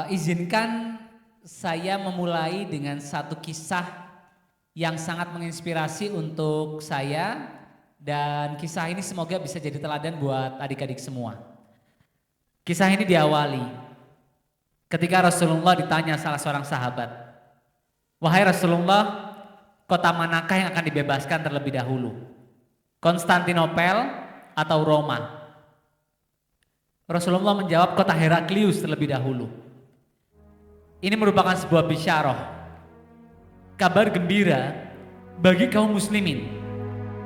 Izinkan saya memulai dengan satu kisah yang sangat menginspirasi untuk saya dan kisah ini semoga bisa jadi teladan buat adik-adik semua. Kisah ini diawali ketika Rasulullah ditanya salah seorang sahabat, "Wahai Rasulullah, kota manakah yang akan dibebaskan terlebih dahulu? Konstantinopel atau Roma?" Rasulullah menjawab, "Kota Heraklius terlebih dahulu." Ini merupakan sebuah bisyarah, kabar gembira bagi kaum muslimin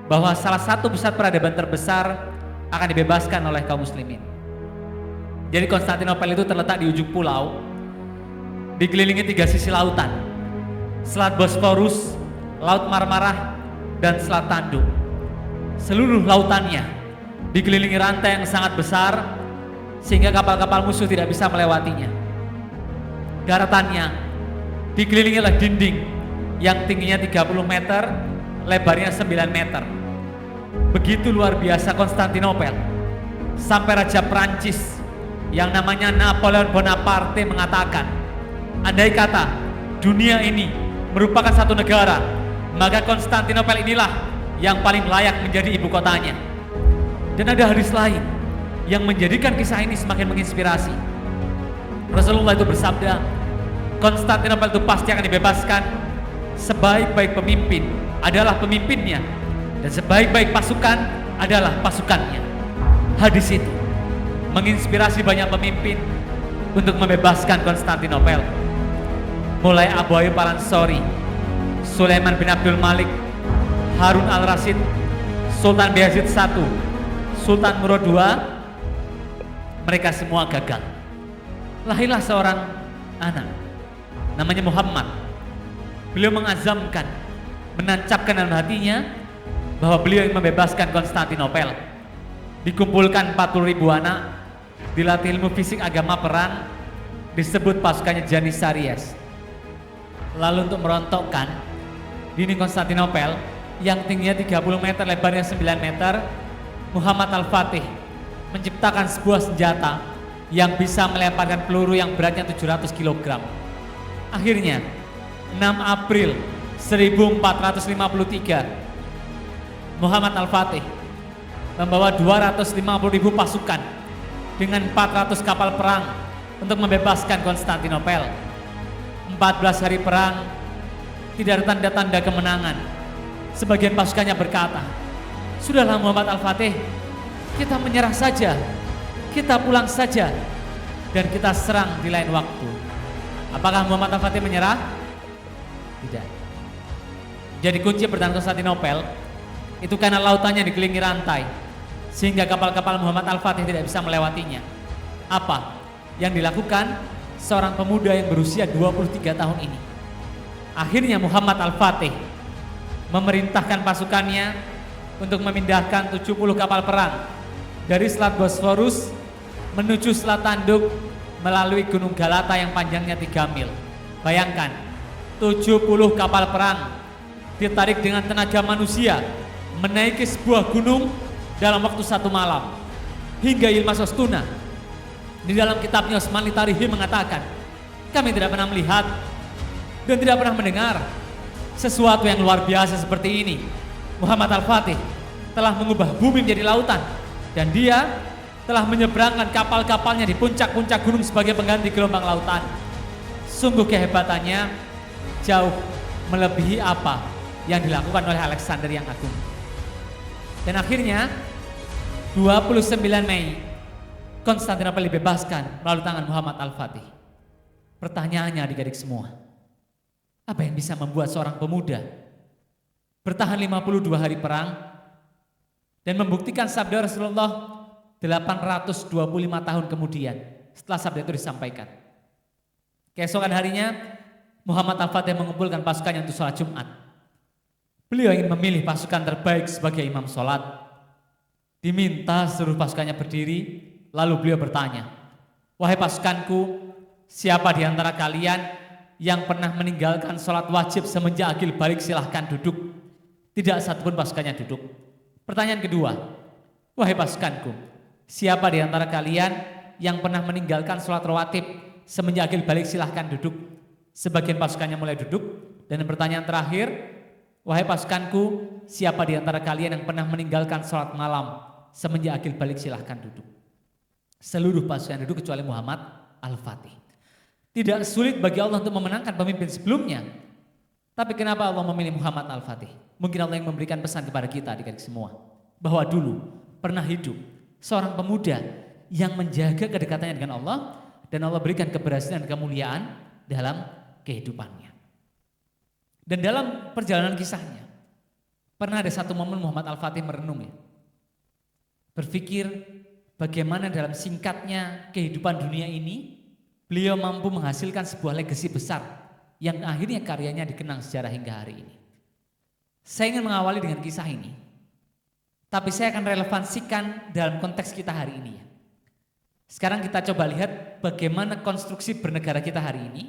bahwa salah satu pusat peradaban terbesar akan dibebaskan oleh kaum muslimin. Jadi Konstantinopel itu terletak di ujung pulau, dikelilingi 3 sisi lautan, Selat Bosporus, Laut Marmarah, dan Selat Tanduk. Seluruh lautannya dikelilingi rantai yang sangat besar sehingga kapal-kapal musuh tidak bisa melewatinya. Daratannya dikelilingi oleh dinding yang tingginya 30 meter, lebarnya 9 meter. Begitu luar biasa Konstantinopel, sampai Raja Prancis yang namanya Napoleon Bonaparte mengatakan, andai kata dunia ini merupakan satu negara, maka Konstantinopel inilah yang paling layak menjadi ibu kotanya. Dan ada hadis lain yang menjadikan kisah ini semakin menginspirasi. Rasulullah itu bersabda, Konstantinopel itu pasti akan dibebaskan. Sebaik-baik pemimpin adalah pemimpinnya, dan sebaik-baik pasukan adalah pasukannya. Hadis itu menginspirasi banyak pemimpin untuk membebaskan Konstantinopel, mulai Abu Ayyub al-Ansari, Sulaiman bin Abdul Malik, Harun al-Rasyid, Sultan Bayezid I, Sultan Murad II. Mereka semua gagal. Lahirlah seorang anak namanya Muhammad. Beliau mengazamkan, menancapkan dalam hatinya bahwa beliau ingin membebaskan Konstantinopel. Dikumpulkan 40.000 anak, dilatih ilmu fisik, agama, perang, disebut pasukannya Janissaries. Lalu untuk merontokkan dinding Konstantinopel yang tingginya 30 meter, lebarnya 9 meter, Muhammad Al-Fatih menciptakan sebuah senjata yang bisa melemparkan peluru yang beratnya 700 kg. Akhirnya 6 April 1453 Muhammad Al-Fatih membawa 250.000 pasukan dengan 400 kapal perang untuk membebaskan Konstantinopel. 14 hari perang, tidak ada tanda-tanda kemenangan. Sebagian pasukannya berkata, "Sudahlah Muhammad Al-Fatih, kita menyerah saja, kita pulang saja, dan kita serang di lain waktu." Apakah Muhammad Al-Fatih menyerah? Tidak. Jadi kunci pertahanan Konstantinopel itu karena lautannya dikelilingi rantai, sehingga kapal-kapal Muhammad Al-Fatih tidak bisa melewatinya. Apa yang dilakukan seorang pemuda yang berusia 23 tahun ini? Akhirnya Muhammad Al-Fatih memerintahkan pasukannya untuk memindahkan 70 kapal perang dari Selat Bosporus menuju Selat Tanduk melalui Gunung Galata yang panjangnya 3 mil. Bayangkan, 70 kapal perang ditarik dengan tenaga manusia menaiki sebuah gunung dalam waktu 1 malam. Hingga Yilmaz Ostuna di dalam kitabnya Osmanli Tarihi mengatakan, kami tidak pernah melihat dan tidak pernah mendengar sesuatu yang luar biasa seperti ini. Muhammad Al-Fatih telah mengubah bumi menjadi lautan, dan dia telah menyeberangkan kapal-kapalnya di puncak-puncak gunung sebagai pengganti gelombang lautan. Sungguh kehebatannya jauh melebihi apa yang dilakukan oleh Alexander yang Agung. Dan akhirnya 29 Mei Konstantinopel dibebaskan melalui tangan Muhammad Al-Fatih. Pertanyaannya adik-adik semua, apa yang bisa membuat seorang pemuda bertahan 52 hari perang dan membuktikan sabda Rasulullah 825 tahun kemudian setelah sabda itu disampaikan? Keesokan harinya Muhammad Al-Fatih mengumpulkan pasukannya untuk sholat Jumat. Beliau ingin memilih pasukan terbaik sebagai imam sholat. Diminta seluruh pasukannya berdiri, lalu beliau bertanya, "Wahai pasukanku, siapa di antara kalian yang pernah meninggalkan sholat wajib semenjak akil balik silahkan duduk." Tidak satupun pasukannya duduk. Pertanyaan kedua, "Wahai pasukanku, siapa di antara kalian yang pernah meninggalkan sholat rawatib semenjak akil balik silahkan duduk. Sebagian pasukannya mulai duduk. Dan pertanyaan terakhir, wahai pasukanku, siapa di antara kalian yang pernah meninggalkan sholat malam? Semenjak akil balik silahkan duduk. Seluruh pasukan duduk kecuali Muhammad Al-Fatih. Tidak sulit bagi Allah untuk memenangkan pemimpin sebelumnya. Tapi kenapa Allah memilih Muhammad Al-Fatih? Mungkin Allah yang memberikan pesan kepada kita adik-adik semua. Bahwa dulu pernah hidup seorang pemuda yang menjaga kedekatannya dengan Allah. Dan Allah berikan keberhasilan dan kemuliaan dalam kehidupannya. Dan dalam perjalanan kisahnya, pernah ada satu momen Muhammad Al-Fatih merenung ya. Berpikir bagaimana dalam singkatnya kehidupan dunia ini, beliau mampu menghasilkan sebuah legasi besar yang akhirnya karyanya dikenang sejarah hingga hari ini. Saya ingin mengawali dengan kisah ini, tapi saya akan relevansikan dalam konteks kita hari ini ya. Sekarang kita coba lihat bagaimana konstruksi bernegara kita hari ini,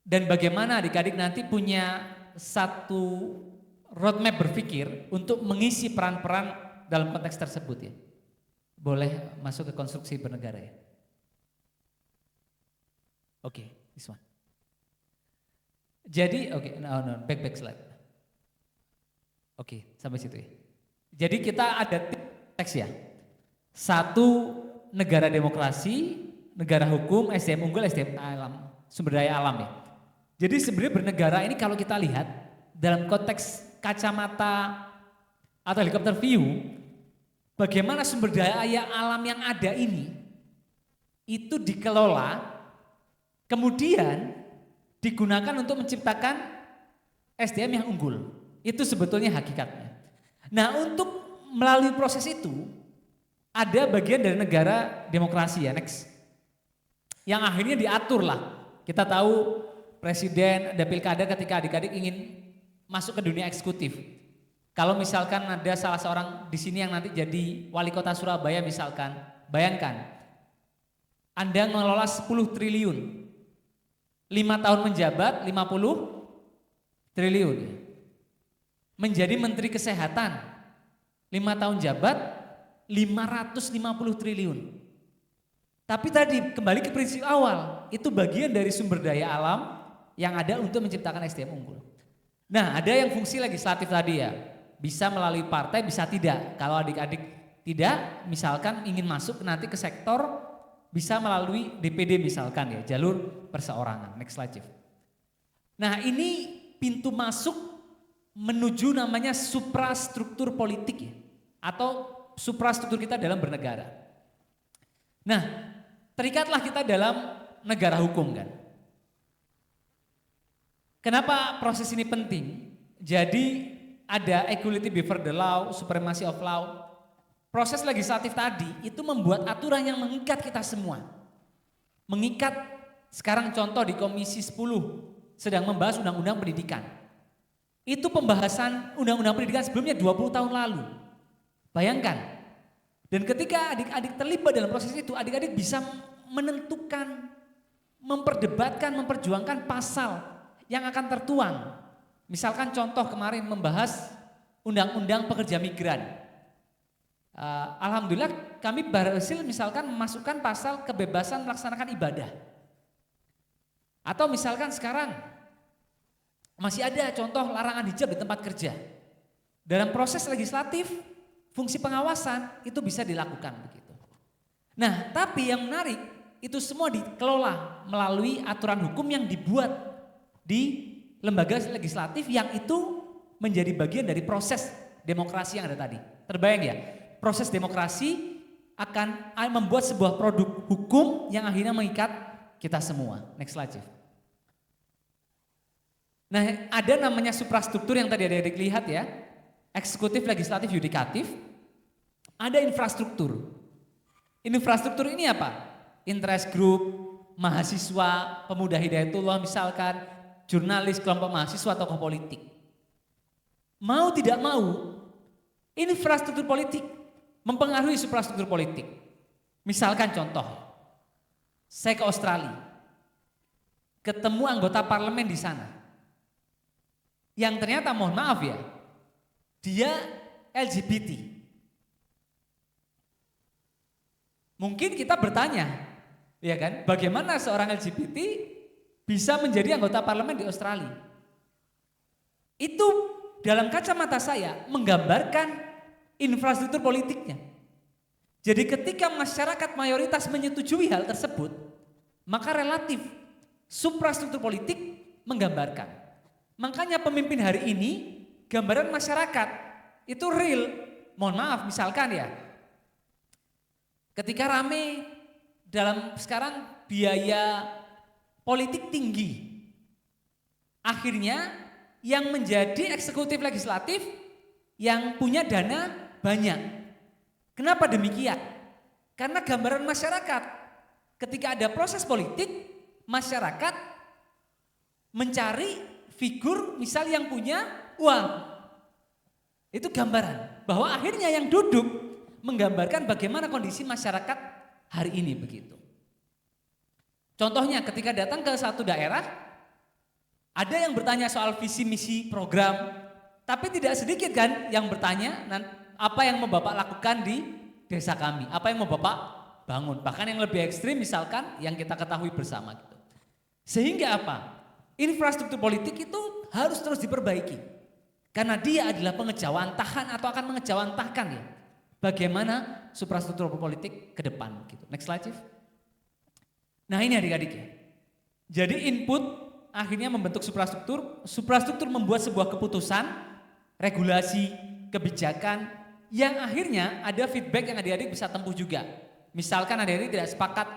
dan bagaimana adik-adik nanti punya satu roadmap berpikir untuk mengisi peran-peran dalam konteks tersebut ya. Boleh masuk ke konstruksi bernegara ya. Oke, this one. Jadi, back slide. Oke, sampai situ ya. Jadi kita ada teks ya. Satu, negara demokrasi, negara hukum, SDM unggul, SDM alam, sumber daya alam ya. Jadi sebenarnya bernegara ini kalau kita lihat dalam konteks kacamata atau helikopter view, bagaimana sumber daya alam yang ada ini itu dikelola, kemudian digunakan untuk menciptakan SDM yang unggul. Itu sebetulnya hakikatnya. Nah, untuk melalui proses itu ada bagian dari negara demokrasi ya, next. Yang akhirnya diatur lah. Kita tahu presiden, ada pilkada ketika adik-adik ingin masuk ke dunia eksekutif. Kalau misalkan ada salah seorang di sini yang nanti jadi wali kota Surabaya misalkan, bayangkan Anda mengelola 10 triliun, 5 tahun menjabat 50 triliun. Menjadi menteri kesehatan, 5 tahun jabat 550 triliun. Tapi tadi kembali ke prinsip awal, itu bagian dari sumber daya alam yang ada untuk menciptakan SDM unggul. Nah, ada yang fungsi legislatif tadi ya, bisa melalui partai, bisa tidak. Kalau adik-adik tidak, misalkan ingin masuk nanti ke sektor, bisa melalui DPD misalkan ya, jalur perseorangan. Next slide, Chief. Nah, ini pintu masuk menuju namanya suprastruktur politik ya, atau suprastruktur kita dalam bernegara. Nah, terikatlah kita dalam negara hukum kan. Kenapa proses ini penting? Jadi ada equality before the law, supremacy of law. Proses legislatif tadi itu membuat aturan yang mengikat kita semua. Mengikat, sekarang contoh di Komisi 10 sedang membahas undang-undang pendidikan. Itu pembahasan undang-undang pendidikan sebelumnya 20 tahun lalu. Bayangkan. Dan ketika adik-adik terlibat dalam proses itu, adik-adik bisa menentukan, memperdebatkan, memperjuangkan pasal yang akan tertuang. Misalkan contoh kemarin membahas undang-undang pekerja migran. Alhamdulillah kami berhasil misalkan memasukkan pasal kebebasan melaksanakan ibadah. Atau misalkan sekarang masih ada contoh larangan hijab di tempat kerja. Dalam proses legislatif, fungsi pengawasan itu bisa dilakukan begitu. Nah, tapi yang menarik itu semua dikelola melalui aturan hukum yang dibuat di lembaga legislatif yang itu menjadi bagian dari proses demokrasi yang ada tadi. Terbayang ya, proses demokrasi akan membuat sebuah produk hukum yang akhirnya mengikat kita semua. Next slide, Chief. Nah, ada namanya suprastruktur yang tadi adik-adik lihat ya, eksekutif, legislatif, yudikatif. Ada infrastruktur. Infrastruktur ini apa? Interest group, mahasiswa, pemuda hidayatullah misalkan, jurnalis, kelompok mahasiswa, tokoh politik. Mau tidak mau, infrastruktur politik mempengaruhi suprastruktur politik. Misalkan contoh, saya ke Australia, ketemu anggota parlemen di sana. Yang ternyata mohon maaf ya, dia LGBT. Mungkin kita bertanya, Ya kan? Bagaimana seorang LGBT bisa menjadi anggota parlemen di Australia? Itu dalam kacamata saya menggambarkan infrastruktur politiknya. Jadi ketika masyarakat mayoritas menyetujui hal tersebut, maka relatif suprastruktur politik menggambarkan. Makanya pemimpin hari ini gambaran masyarakat itu real. Mohon maaf misalkan ya, ketika rame dalam sekarang biaya politik tinggi, akhirnya yang menjadi eksekutif legislatif yang punya dana banyak. Kenapa demikian? Karena gambaran masyarakat ketika ada proses politik, masyarakat mencari figur misal yang punya uang. Itu gambaran bahwa akhirnya yang duduk menggambarkan bagaimana kondisi masyarakat hari ini begitu. Contohnya ketika datang ke satu daerah, ada yang bertanya soal visi misi program, tapi tidak sedikit kan yang bertanya apa yang mau Bapak lakukan di desa kami, apa yang mau Bapak bangun. Bahkan yang lebih ekstrim misalkan yang kita ketahui bersama gitu. Sehingga apa? Infrastruktur politik itu harus terus diperbaiki. Karena dia adalah pengejawantahan atau akan mengejawantahkan ya. Bagaimana suprastruktur politik ke depan gitu. Next slide, Chief. Nah, ini adik-adik ya. Jadi input akhirnya membentuk suprastruktur, suprastruktur membuat sebuah keputusan, regulasi, kebijakan yang akhirnya ada feedback yang adik-adik bisa tempuh juga. Misalkan adik-adik tidak sepakat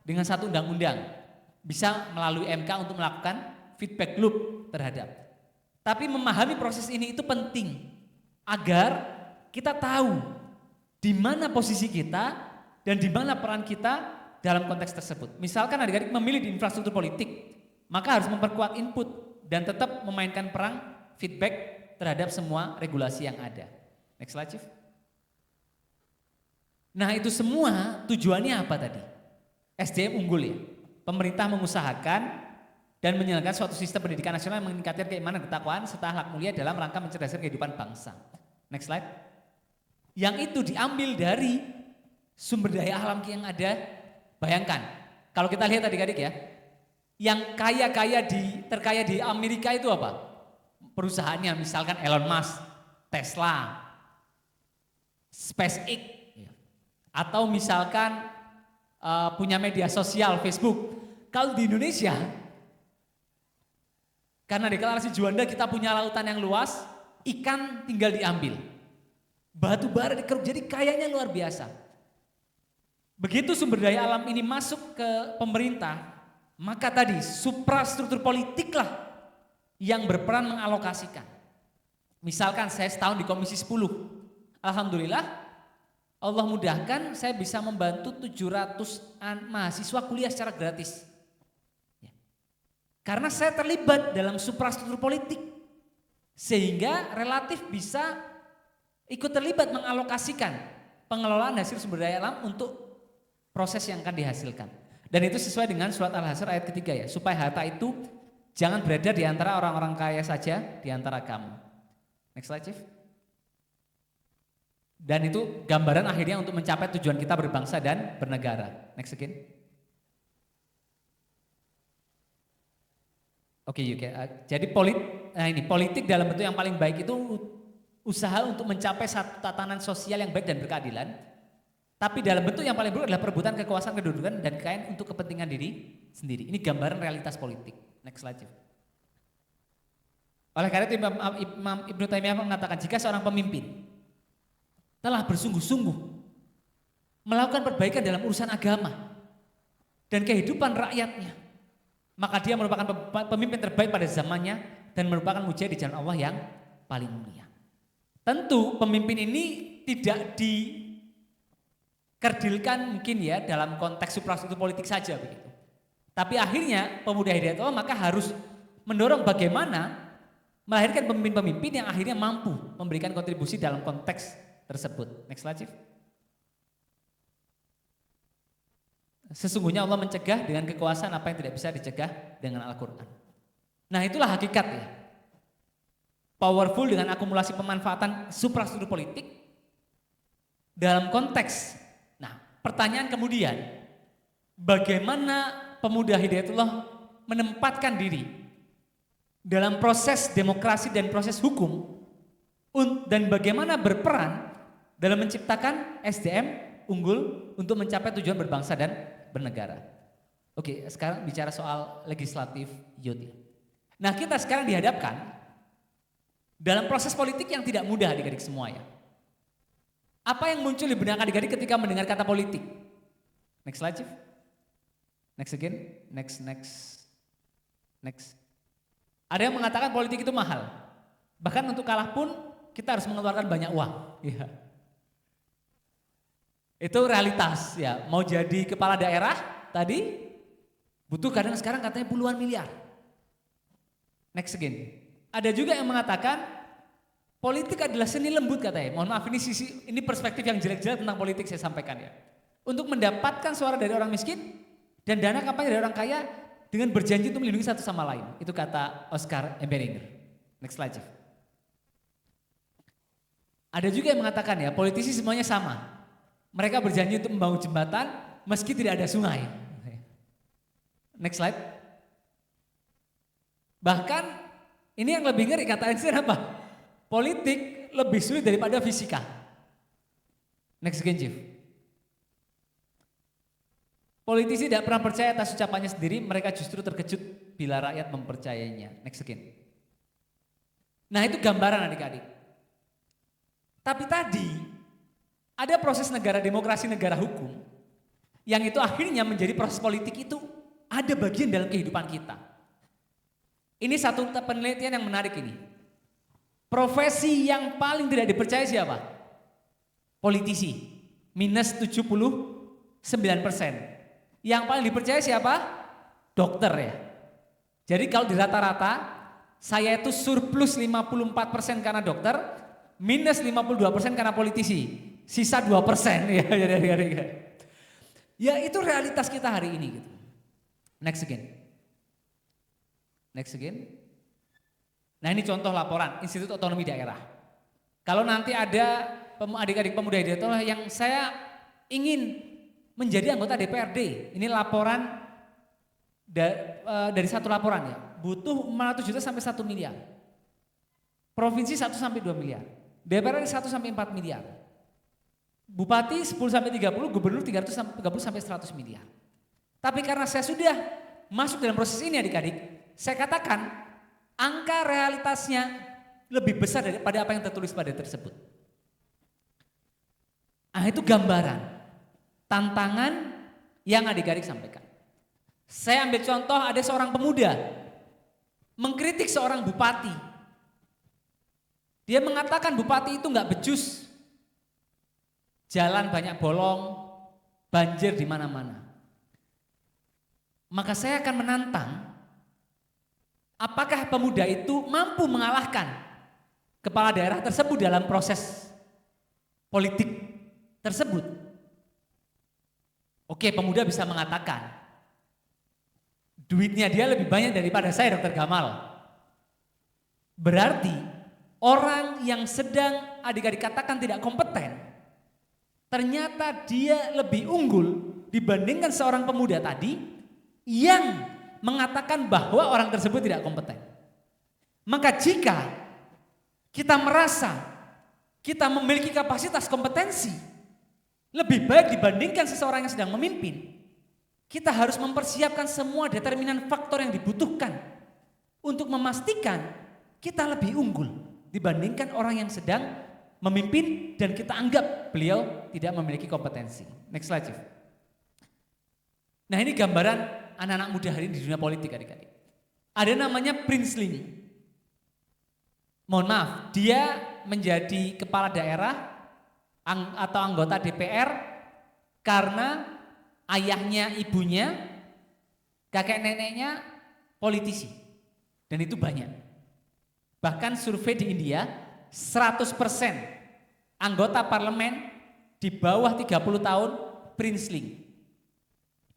dengan satu undang-undang, bisa melalui MK untuk melakukan feedback loop terhadap. Tapi memahami proses ini itu penting agar kita tahu di mana posisi kita dan di mana peran kita dalam konteks tersebut. Misalkan adik-adik memilih di infrastruktur politik, maka harus memperkuat input dan tetap memainkan peran feedback terhadap semua regulasi yang ada. Next slide, Chief. Nah, itu semua tujuannya apa tadi? SDM unggul ya. Pemerintah mengusahakan dan menjalankan suatu sistem pendidikan nasional yang meningkatkan keimanan, ketakwaan serta akhlak mulia dalam rangka mencerdaskan kehidupan bangsa. Next slide. Yang itu diambil dari sumber daya alam yang ada. Bayangkan, kalau kita lihat adik-adik ya, yang terkaya di Amerika itu apa? Perusahaannya misalkan Elon Musk, Tesla, SpaceX, atau misalkan punya media sosial Facebook. Kalau di Indonesia, karena deklarasi Juanda kita punya lautan yang luas, ikan tinggal diambil, batu bara dikeruk, jadi kayanya luar biasa. Begitu sumber daya alam ini masuk ke pemerintah, maka tadi suprastruktur politiklah yang berperan mengalokasikan. Misalkan saya setahun di Komisi 10, alhamdulillah Allah mudahkan saya bisa membantu 700-an mahasiswa kuliah secara gratis. Ya. Karena saya terlibat dalam suprastruktur politik, sehingga relatif bisa ikut terlibat mengalokasikan pengelolaan hasil sumber daya alam untuk proses yang akan dihasilkan. Dan itu sesuai dengan surat Al-Hasyr ayat ketiga ya, supaya harta itu jangan berada di antara orang-orang kaya saja di antara kamu. Next slide, Chief. Dan itu gambaran akhirnya untuk mencapai tujuan kita berbangsa dan bernegara. Next again. Oke, jadi politik dalam bentuk yang paling baik itu usaha untuk mencapai satu tatanan sosial yang baik dan berkeadilan. Tapi dalam bentuk yang paling buruk adalah perebutan kekuasaan, kedudukan, dan kekayaan untuk kepentingan diri sendiri. Ini gambaran realitas politik. Next slide. Oleh karena itu Imam Ibnu Taimiyah mengatakan jika seorang pemimpin telah bersungguh-sungguh melakukan perbaikan dalam urusan agama dan kehidupan rakyatnya, maka dia merupakan pemimpin terbaik pada zamannya dan merupakan mujahid di jalan Allah yang paling mulia. Tentu pemimpin ini tidak dikerdilkan mungkin ya dalam konteks suprastruktur politik saja begitu. Tapi akhirnya pemuda hidayat Allah maka harus mendorong bagaimana melahirkan pemimpin-pemimpin yang akhirnya mampu memberikan kontribusi dalam konteks tersebut. Next slide, Chief. Sesungguhnya Allah mencegah dengan kekuasaan apa yang tidak bisa dicegah dengan Al-Quran. Nah, itulah hakikat ya. Powerful dengan akumulasi pemanfaatan suprastruktur politik dalam konteks. Nah, pertanyaan kemudian, bagaimana pemuda Hidayatullah menempatkan diri dalam proses demokrasi dan proses hukum dan bagaimana berperan dalam menciptakan SDM unggul untuk mencapai tujuan berbangsa dan bernegara. Oke, sekarang bicara soal legislatif youth. Nah, kita sekarang dihadapkan dalam proses politik yang tidak mudah adik-adik semua ya. Apa yang muncul di benak adik-adik ketika mendengar kata politik? Next slide, Chief. Next again. Next. Ada yang mengatakan politik itu mahal. Bahkan untuk kalah pun kita harus mengeluarkan banyak uang. Ya. Itu realitas ya. Mau jadi kepala daerah tadi butuh kadang sekarang katanya puluhan miliar. Next again. Ada juga yang mengatakan politik adalah seni lembut katanya. Mohon maaf ini perspektif yang jelek-jelek tentang politik saya sampaikan ya. Untuk mendapatkan suara dari orang miskin dan dana kampanye dari orang kaya dengan berjanji untuk melindungi satu sama lain. Itu kata Oscar Emberinger. Next slide, Chief. Ada juga yang mengatakan ya, politisi semuanya sama. Mereka berjanji untuk membangun jembatan meski tidak ada sungai. Next slide. Bahkan ini yang lebih ngeri kata Einstein apa? Politik lebih sulit daripada fisika. Next again, Chief. Politisi tidak pernah percaya atas ucapannya sendiri, mereka justru terkejut bila rakyat mempercayainya. Next again. Nah, itu gambaran adik-adik. Tapi tadi ada proses negara demokrasi, negara hukum yang itu akhirnya menjadi proses politik itu ada bagian dalam kehidupan kita. Ini satu penelitian yang menarik ini. Profesi yang paling tidak dipercaya siapa? Politisi, minus 79%. Yang paling dipercaya siapa? Dokter ya. Jadi kalau di rata-rata, saya itu surplus 54% karena dokter, minus 52% karena politisi, sisa 2% ya. Ya itu realitas kita hari ini gitu. Next again. Nah ini contoh laporan Institut Otonomi Daerah. Kalau nanti ada adik-adik pemuda Hidayatullah yang saya ingin menjadi anggota DPRD, ini laporan dari satu laporan ya, butuh 500 juta sampai 1 miliar. Provinsi 1 sampai 2 miliar, DPRD 1 sampai 4 miliar. Bupati 10 sampai 30, gubernur 330 sampai 100 miliar. Tapi karena saya sudah masuk dalam proses ini adik-adik, saya katakan angka realitasnya lebih besar daripada apa yang tertulis pada tersebut. Nah itu gambaran, tantangan yang adik-adik sampaikan. Saya ambil contoh ada seorang pemuda mengkritik seorang bupati. Dia mengatakan bupati itu nggak becus, jalan banyak bolong, banjir di mana-mana. Maka saya akan menantang, apakah pemuda itu mampu mengalahkan kepala daerah tersebut dalam proses politik tersebut? Oke, pemuda bisa mengatakan, duitnya dia lebih banyak daripada saya, Dr. Gamal. Berarti orang yang sedang adik-adik katakan tidak kompeten, ternyata dia lebih unggul dibandingkan seorang pemuda tadi yang mengatakan bahwa orang tersebut tidak kompeten. Maka jika kita merasa kita memiliki kapasitas kompetensi lebih baik dibandingkan seseorang yang sedang memimpin, kita harus mempersiapkan semua determinan faktor yang dibutuhkan untuk memastikan kita lebih unggul dibandingkan orang yang sedang memimpin dan kita anggap beliau tidak memiliki kompetensi. Next slide, Chief. Nah ini gambaran anak-anak muda hari ini di dunia politik adik-adik. Ada namanya Prince Lim. Mohon maaf, dia menjadi kepala daerah atau anggota DPR karena ayahnya, ibunya, kakek neneknya politisi. Dan itu banyak. Bahkan survei di India 100% anggota parlemen di bawah 30 tahun Prince Lim.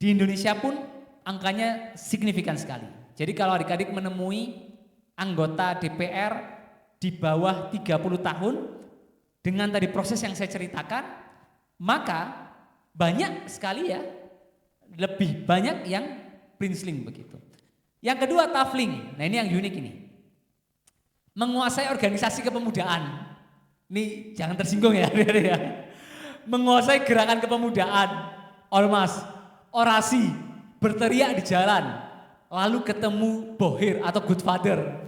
Di Indonesia pun angkanya signifikan sekali. Jadi kalau adik-adik menemui anggota DPR di bawah 30 tahun dengan tadi proses yang saya ceritakan, maka banyak sekali ya lebih banyak yang princeling begitu. Yang kedua tafling, nah ini yang unik ini. Menguasai organisasi kepemudaan. Ini jangan tersinggung ya, ya. Menguasai gerakan kepemudaan, ormas, orasi, berteriak di jalan, lalu ketemu bohir atau good father.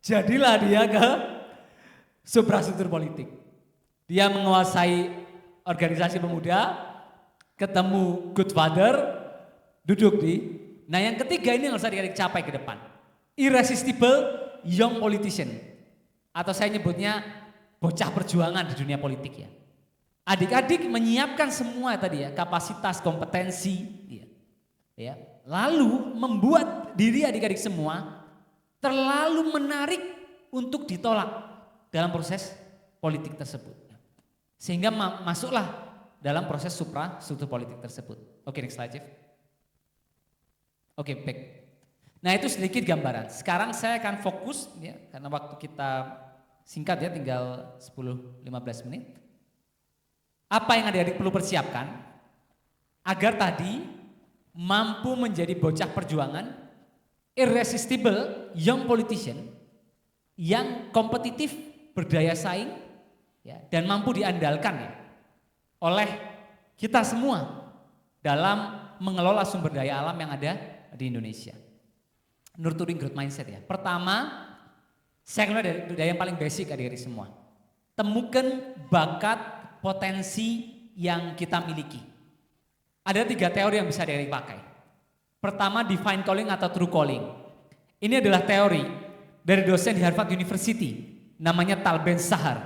Jadilah dia ke suprastruktur politik. Dia menguasai organisasi pemuda, ketemu good father, duduk di. Nah yang ketiga ini yang harus adik-adik capai ke depan. Irresistible young politician. Atau saya nyebutnya bocah perjuangan di dunia politik ya. Adik-adik menyiapkan semua tadi ya, kapasitas, kompetensi. Ya. Lalu membuat diri adik-adik semua terlalu menarik untuk ditolak dalam proses politik tersebut. Sehingga masuklah dalam proses suprastruktur politik tersebut. Oke, next slide, Chief. Oke, back. Nah itu sedikit gambaran. Sekarang saya akan fokus ya, karena waktu kita singkat ya, tinggal 10-15 menit. Apa yang adik-adik perlu persiapkan agar tadi mampu menjadi bocah perjuangan, irresistible young politician yang kompetitif, berdaya saing ya, dan mampu diandalkan ya, oleh kita semua dalam mengelola sumber daya alam yang ada di Indonesia. Nurturing growth mindset ya. Pertama, saya kenal dari yang paling basic adik-adik semua. Temukan bakat, potensi yang kita miliki. Ada 3 teori yang bisa adik-adik pakai. Pertama, divine calling atau true calling. Ini adalah teori dari dosen di Harvard University, namanya Tal Ben-Shahar.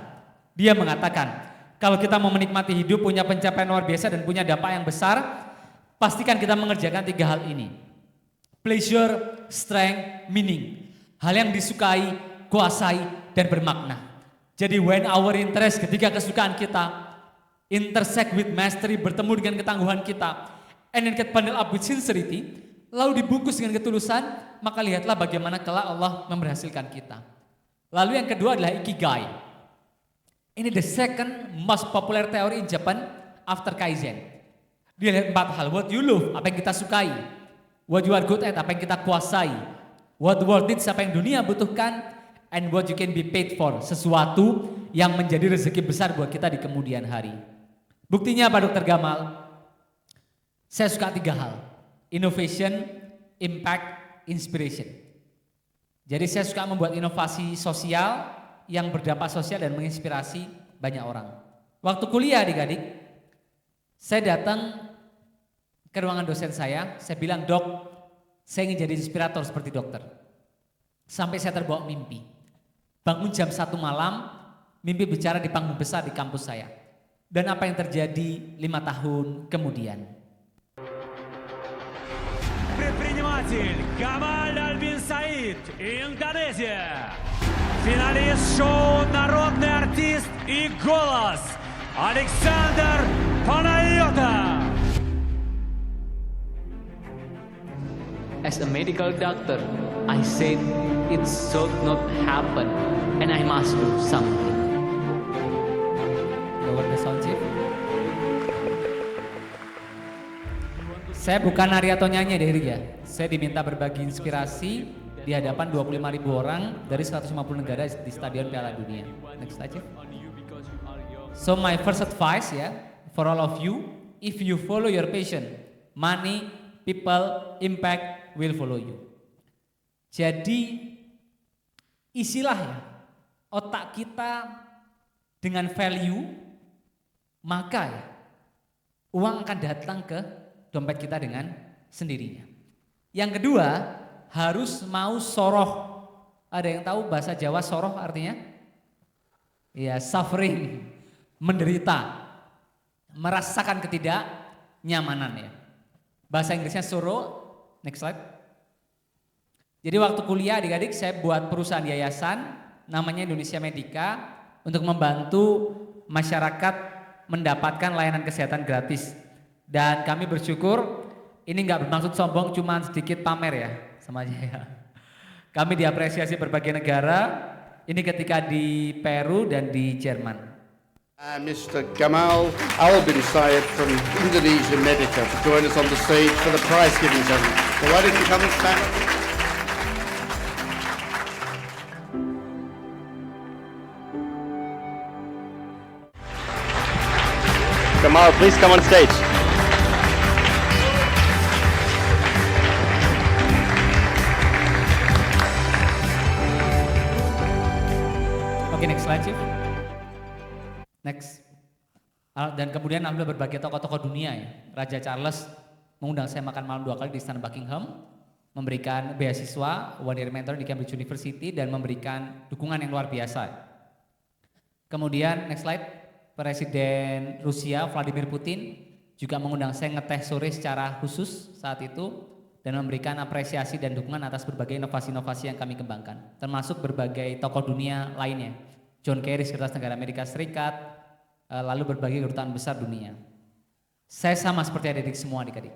Dia mengatakan, kalau kita mau menikmati hidup, punya pencapaian luar biasa dan punya dampak yang besar, pastikan kita mengerjakan 3 hal ini. Pleasure, strength, meaning. Hal yang disukai, kuasai, dan bermakna. Jadi when our interest, ketika kesukaan kita intersect with mastery, bertemu dengan ketangguhan kita, and then get bundled up with sincerity, lalu dibungkus dengan ketulusan, maka lihatlah bagaimana kelak Allah memberhasilkan kita. Lalu yang kedua adalah Ikigai. Ini the second most popular theory in Japan after Kaizen. Dia lihat 4 hal, what you love, apa yang kita sukai, what you are good at, apa yang kita kuasai, what the world needs, apa yang dunia butuhkan, and what you can be paid for, sesuatu yang menjadi rezeki besar buat kita di kemudian hari. Buktinya apa Dr. Gamal? Saya suka 3 hal, innovation, impact, inspiration. Jadi saya suka membuat inovasi sosial yang berdampak sosial dan menginspirasi banyak orang. Waktu kuliah adik-adik, saya datang ke ruangan dosen saya bilang, dok, saya ingin jadi inspirator seperti dokter. Sampai saya terbawa mimpi. Bangun jam 1 malam, mimpi bicara di panggung besar di kampus saya. Dan apa yang terjadi 5 tahun kemudian. Предприниматель Гамаль Альбин Саид, Индонезия. Финалист шоу «Народный артист» и «Голос» Александр Panayota. As a medical doctor, I said it should not happen and I must do something. Lower the sound, Chief. Saya bukan nari atau nyanyi dari ya. Saya diminta berbagi inspirasi di hadapan 25.000 orang dari 150 negara di Stadion Piala Dunia. Next slide, Chief. So my first advice ya, for all of you, if you follow your passion, money, people, impact will follow you. Jadi isilah ya otak kita dengan value, maka ya uang akan datang ke dompet kita dengan sendirinya. Yang kedua, harus mau soroh. Ada yang tahu bahasa Jawa soroh artinya? Ya, suffering, menderita, merasakan ketidaknyamanan ya. Bahasa Inggrisnya sorrow. Next slide. Jadi waktu kuliah adik-adik saya buat perusahaan yayasan namanya Indonesia Medica untuk membantu masyarakat mendapatkan layanan kesehatan gratis. Dan kami bersyukur, ini nggak bermaksud sombong, cuma sedikit pamer ya sama aja ya. Kami diapresiasi berbagai negara, ini ketika di Peru dan di Jerman. Mr. Gamal Albin Syed from Indonesia Medica to join us on the stage for the prize giving ceremony. So why don't you come and stand up? Gamal, please come on stage. Oke, next slide, Chief. Next. Dan kemudian ambil berbagai tokoh-tokoh dunia ya. Raja Charles mengundang saya makan malam 2 kali di Istana Buckingham, memberikan beasiswa one year mentor di Cambridge University dan memberikan dukungan yang luar biasa. Kemudian next slide, Presiden Rusia Vladimir Putin juga mengundang saya ngeteh sore secara khusus saat itu dan memberikan apresiasi dan dukungan atas berbagai inovasi-inovasi yang kami kembangkan, termasuk berbagai tokoh dunia lainnya. John Kerry, Sekretaris Negara Amerika Serikat, lalu berbagai kedutaan besar dunia. Saya sama seperti adik-adik semua adik-adik.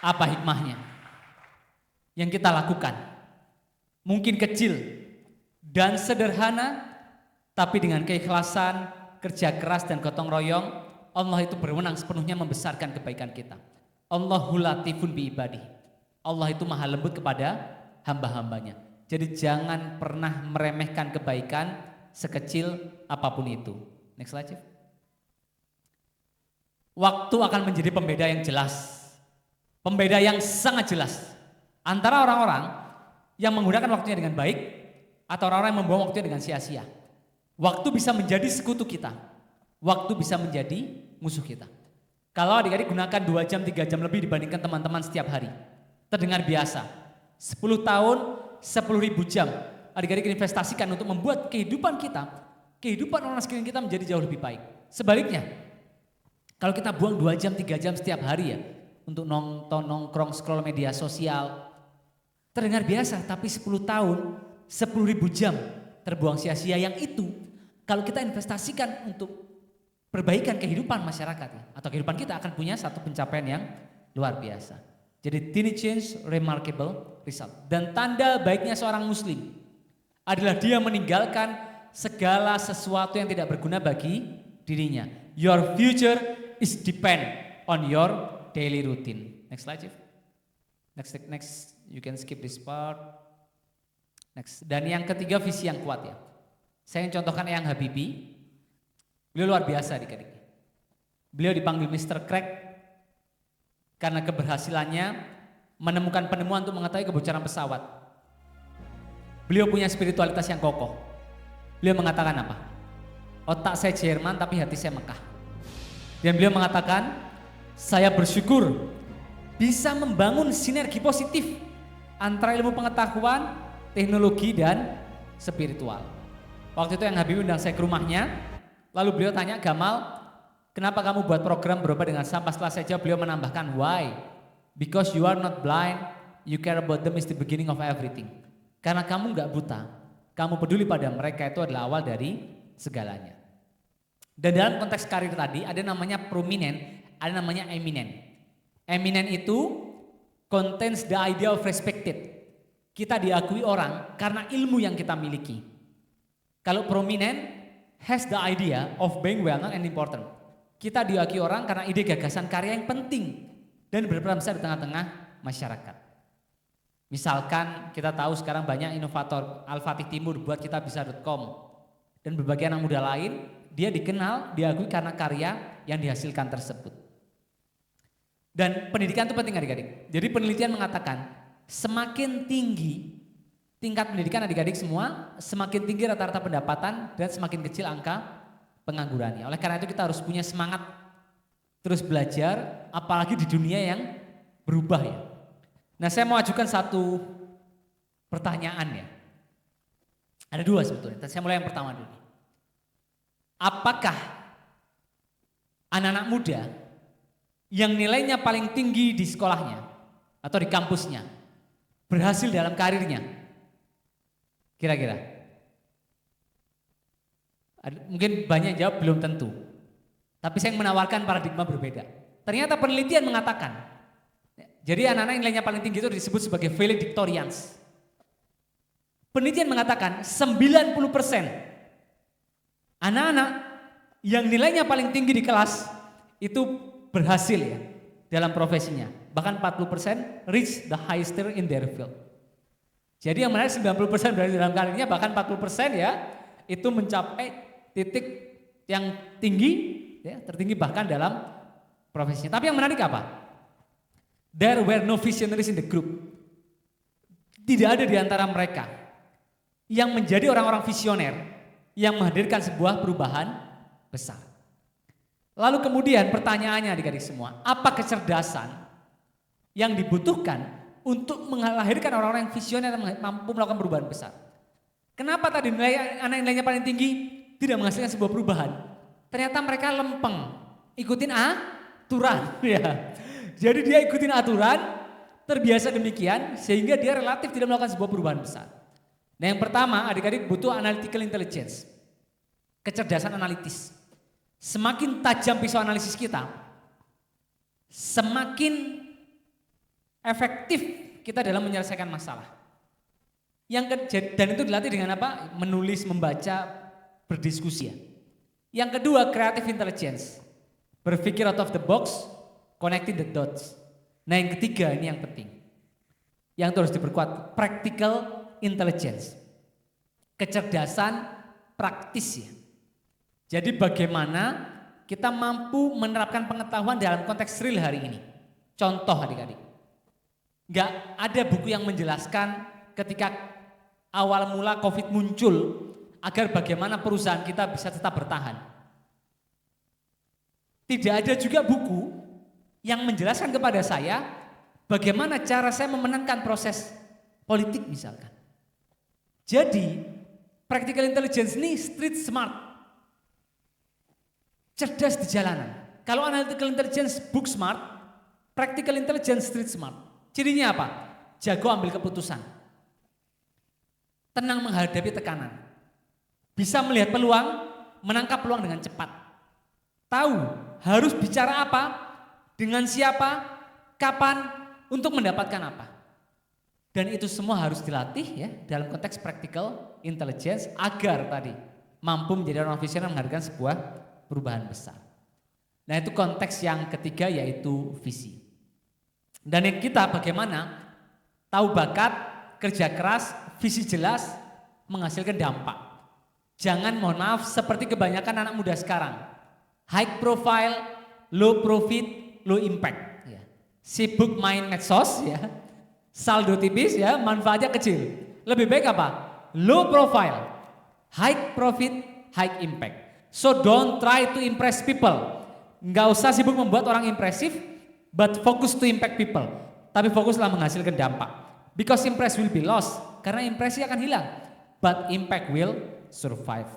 Apa hikmahnya yang kita lakukan? Mungkin kecil dan sederhana, tapi dengan keikhlasan, kerja keras dan gotong royong, Allah itu berwenang sepenuhnya membesarkan kebaikan kita. Allahu latifun bi ibadihi. Allah itu maha lembut kepada hamba-hambanya. Jadi jangan pernah meremehkan kebaikan sekecil apapun itu. Next slide, Chief. Waktu akan menjadi pembeda yang jelas. Pembeda yang sangat jelas antara orang-orang yang menggunakan waktunya dengan baik atau orang-orang yang membuang waktunya dengan sia-sia. Waktu bisa menjadi sekutu kita. Waktu bisa menjadi musuh kita. Kalau adik-adik gunakan 2 jam, 3 jam lebih dibandingkan teman-teman setiap hari, terdengar biasa. 10 tahun, 10.000 jam adik-adik investasikan untuk membuat kehidupan kita, kehidupan orang sekeliling kita menjadi jauh lebih baik. Sebaliknya, kalau kita buang 2 jam, 3 jam setiap hari ya untuk nonton, nongkrong, scroll media sosial, terdengar biasa, tapi 10 tahun, 10.000 jam terbuang sia-sia. Yang itu kalau kita investasikan untuk perbaikan kehidupan masyarakat ya, atau kehidupan kita akan punya satu pencapaian yang luar biasa. Jadi tiny change, remarkable result. Dan tanda baiknya seorang muslim adalah dia meninggalkan segala sesuatu yang tidak berguna bagi dirinya. Your future is depend on your daily routine. Next slide, Chief. Next, you can skip this part. Next. Dan yang ketiga, visi yang kuat ya. Saya ingin contohkan Eyang Habibie. Beliau luar biasa adik-adik. Beliau dipanggil Mr. Crack karena keberhasilannya menemukan penemuan untuk mengetahui kebocoran pesawat. Beliau punya spiritualitas yang kokoh. Beliau mengatakan apa? Otak saya Jerman tapi hati saya Mekah. Dan beliau mengatakan, saya bersyukur bisa membangun sinergi positif antara ilmu pengetahuan, teknologi dan spiritual. Waktu itu yang Habibie undang saya ke rumahnya, lalu beliau tanya, Gamal, kenapa kamu buat program berubah dengan sampah? Setelah saya jawab, beliau menambahkan, why? Because you are not blind, you care about them is the beginning of everything. Karena kamu gak buta, kamu peduli pada mereka, itu adalah awal dari segalanya. Dan dalam konteks karir tadi, ada namanya prominent, ada namanya eminent. Eminent itu contains the idea of respected. Kita diakui orang karena ilmu yang kita miliki. Kalau prominent has the idea of being well known and important. Kita diakui orang karena ide, gagasan, karya yang penting dan berperan besar di tengah-tengah masyarakat. Misalkan kita tahu sekarang banyak inovator, Al-Fatih Timur buat kitabisa.com dan berbagai anak muda lain, dia dikenal, diakui karena karya yang dihasilkan tersebut. Dan pendidikan itu penting adik-adik. Jadi penelitian mengatakan semakin tinggi tingkat pendidikan adik-adik semua, semakin tinggi rata-rata pendapatan dan semakin kecil angka penganggurannya. Oleh karena itu kita harus punya semangat terus belajar, apalagi di dunia yang berubah ya. Nah, saya mau ajukan satu pertanyaan ya. Ada 2 sebetulnya. Saya mulai yang pertama dulu. Apakah anak-anak muda yang nilainya paling tinggi di sekolahnya atau di kampusnya berhasil dalam karirnya? Kira-kira? Mungkin banyak jawab belum tentu. Tapi saya menawarkan paradigma berbeda. Ternyata penelitian mengatakan, jadi anak-anak yang nilainya paling tinggi itu disebut sebagai valedictorians. Penelitian mengatakan 90% anak-anak yang nilainya paling tinggi di kelas itu berhasil ya dalam profesinya. Bahkan 40% reach the highest tier in their field. Jadi yang menarik 90% berhasil dalam karirnya, bahkan 40% ya itu mencapai titik yang tinggi, ya, tertinggi bahkan dalam profesinya. Tapi yang menarik apa? There were no visionaries in the group. Tidak ada di antara mereka yang menjadi orang-orang visioner yang menghadirkan sebuah perubahan besar. Lalu kemudian pertanyaannya adik-adik semua, apa kecerdasan yang dibutuhkan untuk melahirkan orang-orang yang visioner yang mampu melakukan perubahan besar? Kenapa tadi anak nilainya paling tinggi tidak menghasilkan sebuah perubahan? Ternyata mereka lempeng, ikutin aturan. Ya. Jadi dia ikutin aturan, terbiasa demikian sehingga dia relatif tidak melakukan sebuah perubahan besar. Nah yang pertama adik-adik butuh analytical intelligence, kecerdasan analitis. Semakin tajam pisau analisis kita, semakin efektif kita dalam menyelesaikan masalah. Dan itu dilatih dengan apa? Menulis, membaca, berdiskusi ya. Yang kedua creative intelligence, berpikir out of the box, connecting the dots. Nah yang ketiga ini yang penting, yang terus diperkuat, practical intelligence, kecerdasan praktis ya. Jadi bagaimana kita mampu menerapkan pengetahuan dalam konteks real hari ini. Contoh adik-adik, gak ada buku yang menjelaskan ketika awal mula COVID muncul agar bagaimana perusahaan kita bisa tetap bertahan. Tidak ada juga buku yang menjelaskan kepada saya bagaimana cara saya memenangkan proses politik misalkan. Jadi practical intelligence ini street smart, cerdas di jalanan. Kalau analytical intelligence book smart, practical intelligence street smart. Cirinya apa? Jago ambil keputusan, tenang menghadapi tekanan, bisa melihat peluang, menangkap peluang dengan cepat, tahu harus bicara apa, dengan siapa, kapan, untuk mendapatkan apa. Dan itu semua harus dilatih ya dalam konteks practical intelligence agar tadi mampu menjadi orang visioner menghadirkan sebuah perubahan besar. Nah itu konteks yang ketiga yaitu visi. Dan yang kita bagaimana tahu bakat, kerja keras, visi jelas, menghasilkan dampak. Jangan mohon maaf seperti kebanyakan anak muda sekarang, high profile, low profit, low impact. Ya. Sibuk main medsos, ya, saldo tipis, ya, manfaatnya kecil. Lebih baik apa? Low profile, high profit, high impact. So don't try to impress people. Nggak usah sibuk membuat orang impresif, but focus to impact people. Tapi fokuslah menghasilkan dampak. Because impress will be lost, karena impresi akan hilang. But impact will survive.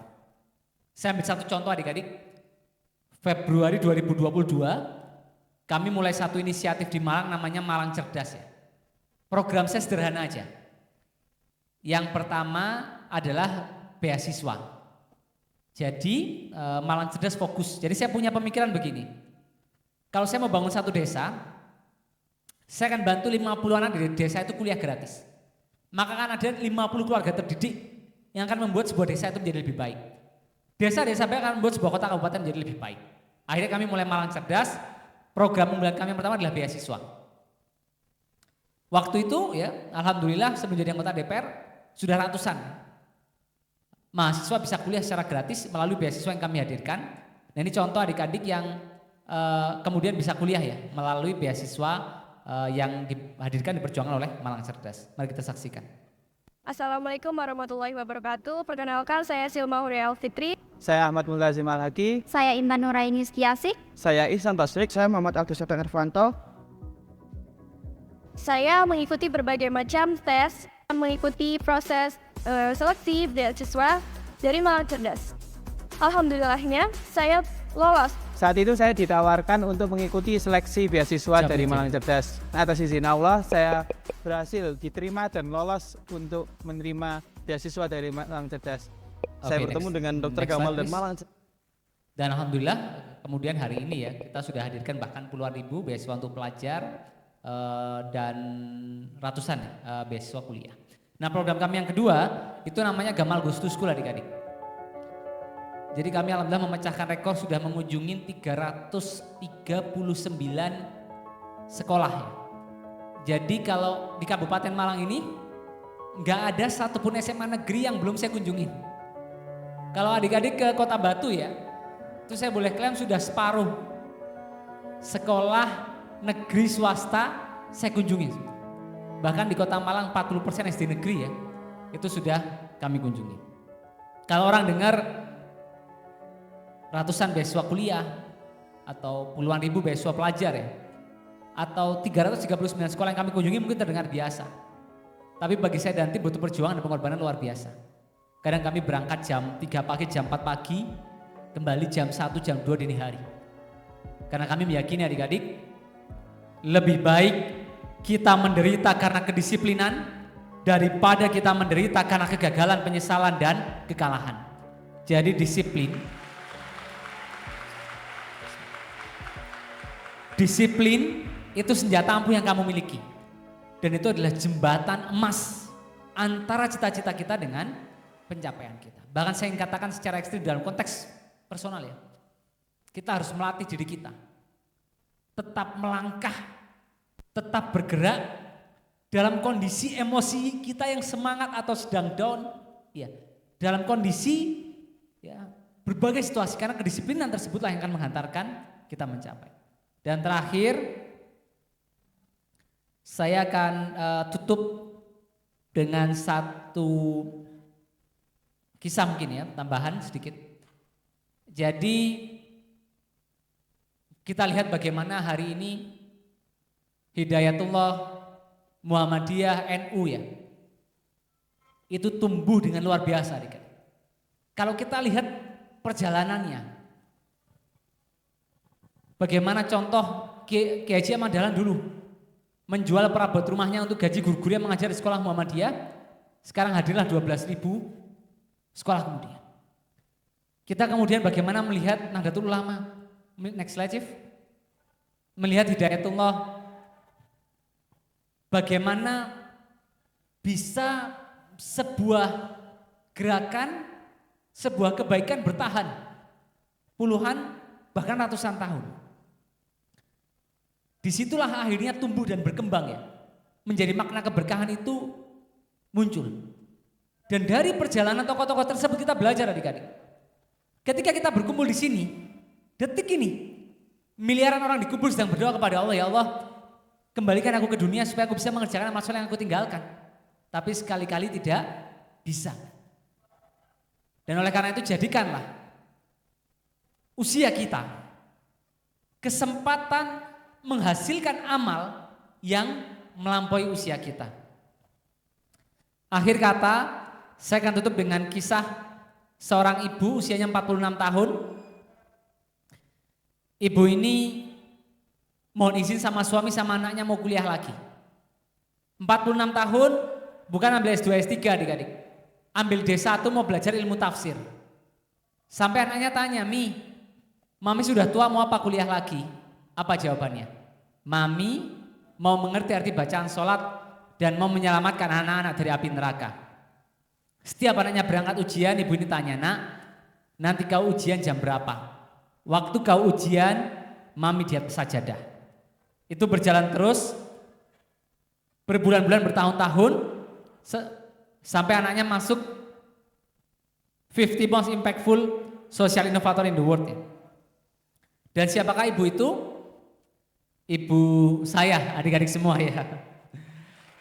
Saya ambil satu contoh adik-adik. Februari 2022, kami mulai satu inisiatif di Malang namanya Malang Cerdas ya. Program saya sederhana aja. Yang pertama adalah beasiswa. Jadi Malang Cerdas fokus. Jadi saya punya pemikiran begini. Kalau saya mau bangun satu desa, saya akan bantu 50 anak dari desa itu kuliah gratis. Maka akan ada 50 keluarga terdidik yang akan membuat sebuah desa itu menjadi lebih baik. Desa-desa baik akan membuat sebuah kota kabupaten menjadi lebih baik. Akhirnya kami mulai Malang Cerdas. Program unggulan kami yang pertama adalah beasiswa. Waktu itu ya, alhamdulillah sebelum jadi anggota DPR sudah ratusan mahasiswa bisa kuliah secara gratis melalui beasiswa yang kami hadirkan. Nah ini contoh adik-adik yang kemudian bisa kuliah ya melalui beasiswa yang dihadirkan diperjuangkan oleh Malang Cerdas. Mari kita saksikan. Assalamualaikum warahmatullahi wabarakatuh. Perkenalkan saya Silma Huriel Fitri. Saya Ahmad Mulazim Al-Haki. Saya Intan Nuraini Skiasik. Saya Ihsan Tasrik. Saya Muhammad Abdul Syafiq Irfanto. Saya mengikuti berbagai macam tes, mengikuti proses seleksi beasiswa dari Malang Cerdas. Alhamdulillahnya saya lolos. Saat itu saya ditawarkan untuk mengikuti seleksi beasiswa dari Malang Cerdas. Atas izin Allah saya berhasil diterima dan lolos untuk menerima beasiswa dari Malang Cerdas. Saya bertemu dengan Dr. Gamal dan Malang Cerdas. Dan alhamdulillah kemudian hari ini ya kita sudah hadirkan bahkan puluhan ribu beasiswa untuk pelajar dan ratusan beasiswa kuliah. Nah, program kami yang kedua itu namanya Gamal Goes to School adik-adik. Jadi kami alhamdulillah memecahkan rekor sudah mengunjungi 339 sekolah ya. Jadi kalau di Kabupaten Malang ini nggak ada satupun SMA negeri yang belum saya kunjungi. Kalau adik-adik ke Kota Batu ya, itu saya boleh klaim sudah separuh sekolah negeri swasta saya kunjungi. Bahkan di Kota Malang 40% SD negeri ya, itu sudah kami kunjungi. Kalau orang dengar ratusan beasiswa kuliah atau puluhan ribu beasiswa pelajar ya, atau 339 sekolah yang kami kunjungi mungkin terdengar biasa. Tapi bagi saya dan tim butuh perjuangan dan pengorbanan luar biasa. Kadang kami berangkat jam 3 pagi, jam 4 pagi, kembali jam 1, jam 2 dini hari. Karena kami meyakini adik-adik, lebih baik kita menderita karena kedisiplinan daripada kita menderita karena kegagalan, penyesalan, dan kekalahan. Jadi disiplin. Disiplin itu senjata ampuh yang kamu miliki. Dan itu adalah jembatan emas antara cita-cita kita dengan pencapaian kita. Bahkan saya ingin katakan secara ekstrim dalam konteks personal ya. Kita harus melatih diri kita. Tetap melangkah, tetap bergerak dalam kondisi emosi kita yang semangat atau sedang down. Ya, dalam kondisi ya, berbagai situasi karena kedisiplinan tersebutlah yang akan menghantarkan kita mencapai. Dan terakhir, saya akan tutup dengan satu kisah mungkin ya, tambahan sedikit. Jadi kita lihat bagaimana hari ini Hidayatullah Muhammadiyah NU ya, itu tumbuh dengan luar biasa. Kalau kita lihat perjalanannya, bagaimana contoh Kiai Haji Ahmad Dahlan dulu menjual perabot rumahnya untuk gaji guru-guru yang mengajar di sekolah Muhammadiyah, sekarang hadirlah 12.000 sekolah kemudian. Kita kemudian bagaimana melihat Nahdlatul Ulama, next slide Chief, melihat Hidayatullah, bagaimana bisa sebuah gerakan, sebuah kebaikan bertahan puluhan bahkan ratusan tahun. Disitulah akhirnya tumbuh dan berkembang ya, menjadi makna keberkahan itu muncul. Dan dari perjalanan tokoh-tokoh tersebut kita belajar adik-adik. Ketika kita berkumpul di sini, detik ini miliaran orang dikumpul sedang berdoa kepada Allah, ya Allah, kembalikan aku ke dunia supaya aku bisa mengerjakan amal soleh yang aku tinggalkan. Tapi sekali-kali tidak bisa. Dan oleh karena itu jadikanlah usia kita kesempatan menghasilkan amal yang melampaui usia kita. Akhir kata, saya akan tutup dengan kisah seorang ibu usianya 46 tahun. Ibu ini mohon izin sama suami sama anaknya mau kuliah lagi. 46 tahun, bukan ambil S2, S3 adik-adik. Ambil D1 mau belajar ilmu tafsir. Sampai anaknya tanya, Mami sudah tua mau apa kuliah lagi? Apa jawabannya? Mami mau mengerti arti bacaan sholat dan mau menyelamatkan anak-anak dari api neraka. Setiap anaknya berangkat ujian, ibu ini tanya, Nak, nanti kau ujian jam berapa? Waktu kau ujian, Mami di atas sajadah. Itu berjalan terus, berbulan-bulan, bertahun-tahun, sampai anaknya masuk 50 most impactful social innovator in the world. Ya. Dan siapakah ibu itu? Ibu saya, adik-adik semua ya.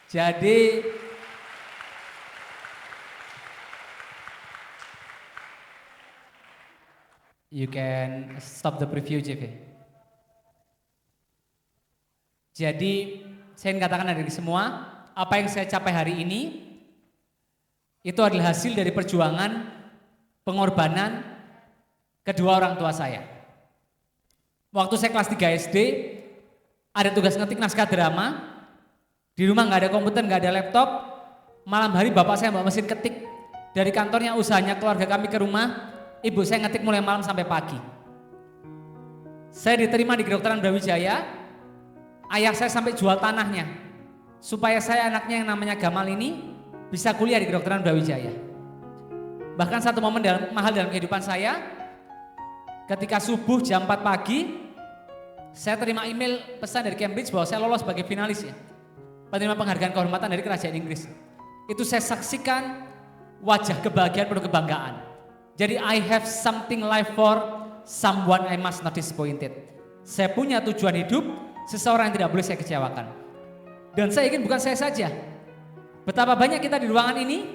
Jadi you can stop the preview, JV. Jadi saya ingin katakan adik-adik semua, apa yang saya capai hari ini itu adalah hasil dari perjuangan, pengorbanan kedua orang tua saya. Waktu saya kelas 3 SD, ada tugas ngetik naskah drama, di rumah nggak ada komputer, nggak ada laptop, malam hari bapak saya bawa mesin ketik, dari kantornya usahanya keluarga kami ke rumah, ibu saya ngetik mulai malam sampai pagi. Saya diterima di kedokteran Brawijaya, ayah saya sampai jual tanahnya, supaya saya anaknya yang namanya Gamal ini bisa kuliah di kedokteran Brawijaya. Bahkan satu momen mahal dalam kehidupan saya, ketika subuh jam 4 pagi, saya terima email pesan dari Cambridge bahwa saya lolos sebagai finalis ya. Penerima penghargaan kehormatan dari Kerajaan Inggris. Itu saya saksikan wajah kebahagiaan penuh kebanggaan. Jadi I have something life for someone I must not disappointed. Saya punya tujuan hidup, seseorang yang tidak boleh saya kecewakan. Dan saya ingin bukan saya saja. Betapa banyak kita di ruangan ini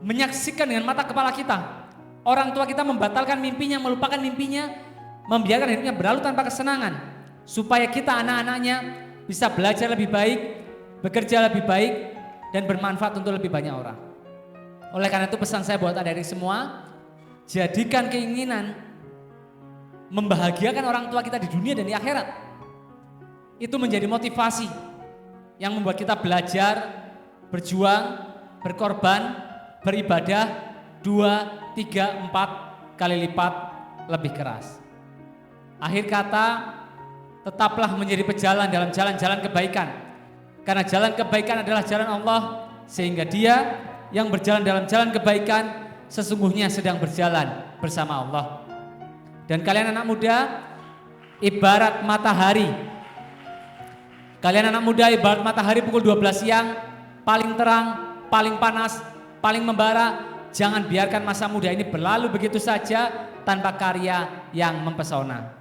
menyaksikan dengan mata kepala kita. Orang tua kita membatalkan mimpinya, melupakan mimpinya, membiarkan hidupnya berlalu tanpa kesenangan. Supaya kita anak-anaknya bisa belajar lebih baik, bekerja lebih baik, dan bermanfaat untuk lebih banyak orang. Oleh karena itu pesan saya buat adik-adik semua, jadikan keinginan membahagiakan orang tua kita di dunia dan di akhirat. Itu menjadi motivasi yang membuat kita belajar, berjuang, berkorban, beribadah 2, 3, 4 kali lipat lebih keras. Akhir kata, tetaplah menjadi pejalan dalam jalan-jalan kebaikan. Karena jalan kebaikan adalah jalan Allah, sehingga dia yang berjalan dalam jalan kebaikan sesungguhnya sedang berjalan bersama Allah. Dan kalian anak muda ibarat matahari. Kalian anak muda ibarat matahari pukul 12 siang, paling terang, paling panas, paling membara. Jangan biarkan masa muda ini berlalu begitu saja tanpa karya yang mempesona.